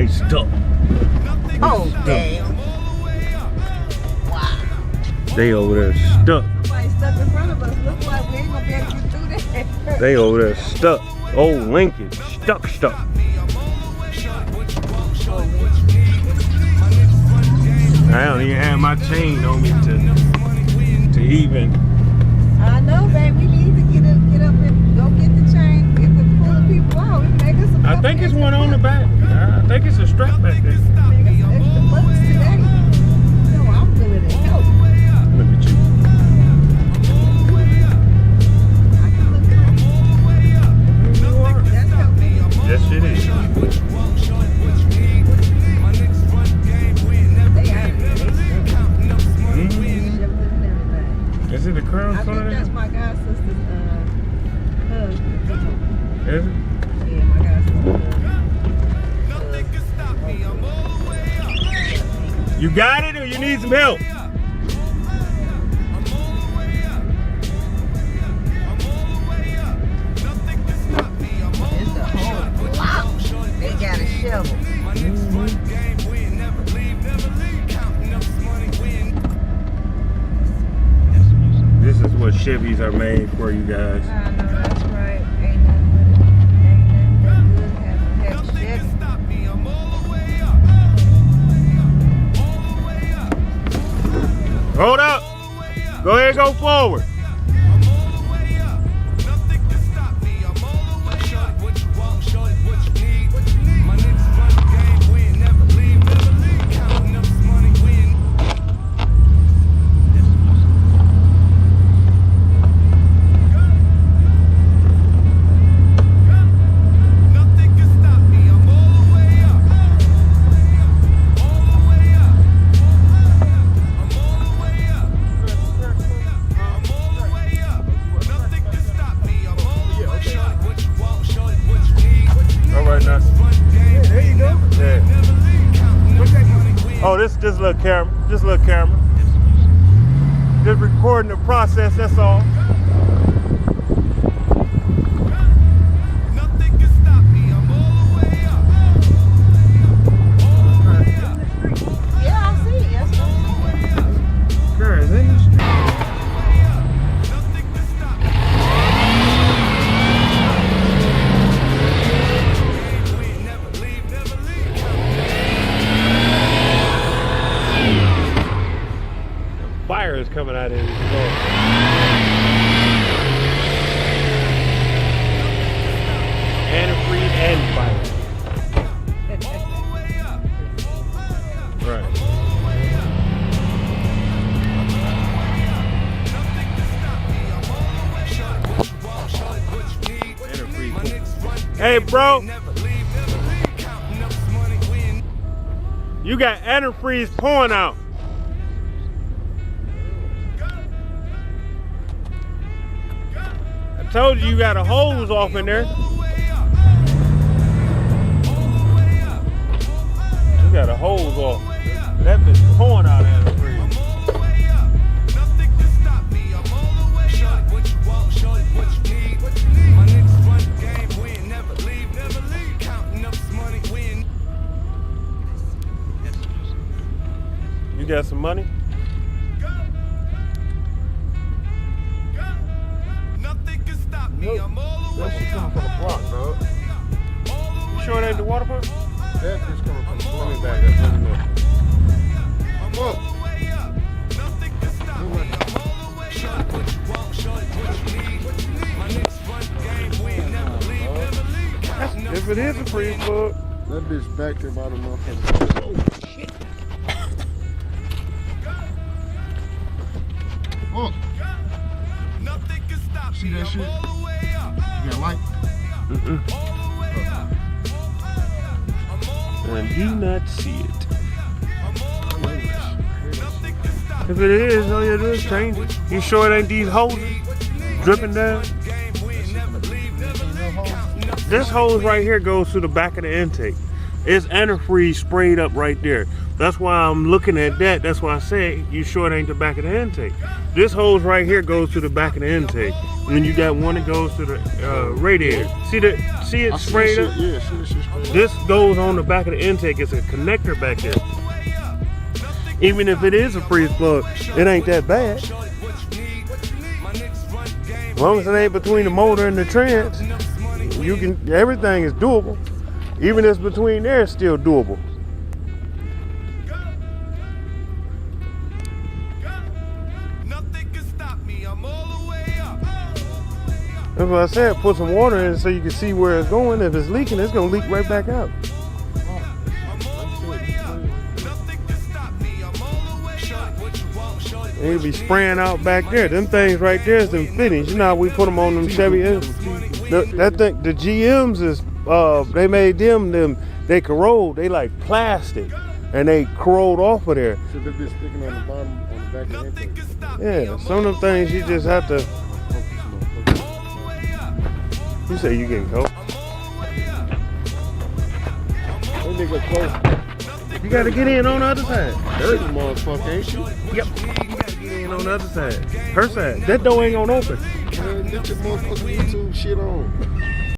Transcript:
They stuck. Oh, damn. Wow. They over there stuck. Somebody stuck in front of us. Looks like we ain't gonna be able to get through that. They over there stuck. Old Lincoln, stuck. I don't even have my chain on me to even. I know, babe. We need to get up and go get the chain. If we pull the people out, we make us some. I think it's one on the back. I think it's a strap back there. Make us some extra bucks today. No, I'm willing to help. Look at you. I can look at it. That's helping. Yes, it is. They out of there. They Mm-hmm. Is it the crown I color think there? that's my god sister's husband. Is it? Yeah, my god sister's You got it or you need some help? It's a whole block. They got a shovel. This is what Chevys are made for, you guys. I know that's right. Ain't nothing but it. Ain't nothing but good having that shit. Hold up. Go ahead, go forward. Oh, this little camera, just recording the process, that's all. Nothing can stop me, I'm all the way up. Yeah, I see. That's what I'm saying. Girl, is in the street. Nothing can stop me. Win, never leave, never leave. Fire is coming out of his door. Antifreeze and fire. Right. Antifreeze. Hey, bro. You got antifreeze pouring out. I told you got a hose off in there. You got a hose off. That bitch pouring out antifreeze. You got some money? That shit coming from the block, dog. You sure it ain't the water pump? That bitch coming from the block. Let me back up. Let me know. Look. If it is a freeze plug. That bitch back there by the motherfucker. Oh, shit. Look. See that shit? You got light? I do not see it. If it is, all you do is change it. You sure it ain't these hoses dripping down? This hose right here goes to the back of the intake. It's antifreeze sprayed up right there. That's why I'm looking at that. That's why I said you sure it ain't the back of the intake. This hose right here goes to the back of the intake. And then you got one that goes to the radiator. See that? See it sprayed up? Yeah, see that shit sprayed up. This goes on the back of the intake. It's a connector back there. Even if it is a freeze plug, it ain't that bad. As long as it ain't between the motor and the trans, you can. Everything is doable. Even if it's between there, it's still doable. Nothing can stop me. I'm all the way up. That's what I said. Put some water in so you can see where it's going. If it's leaking, it's gonna leak right back out. Nothing can stop me. I'm all the way up. What you want, shorty? And it'll be spraying out back there. Them things right there is them fittings. You know how we put them on them Chevy. That thing, the GMs is they made them they corrode. They like plastic, and they corrode off of there. So they're just sticking on the bottom, on the back of the Nothing intake. can stop me. Yeah, some of them things you just have to. You say you getting cold? That nigga close. You gotta get in on the other side. Dirty motherfucker, ain't you? Yep. You gotta get in on the other side. Her side. That door ain't gonna open. Man, get your motherfucking YouTube shit on.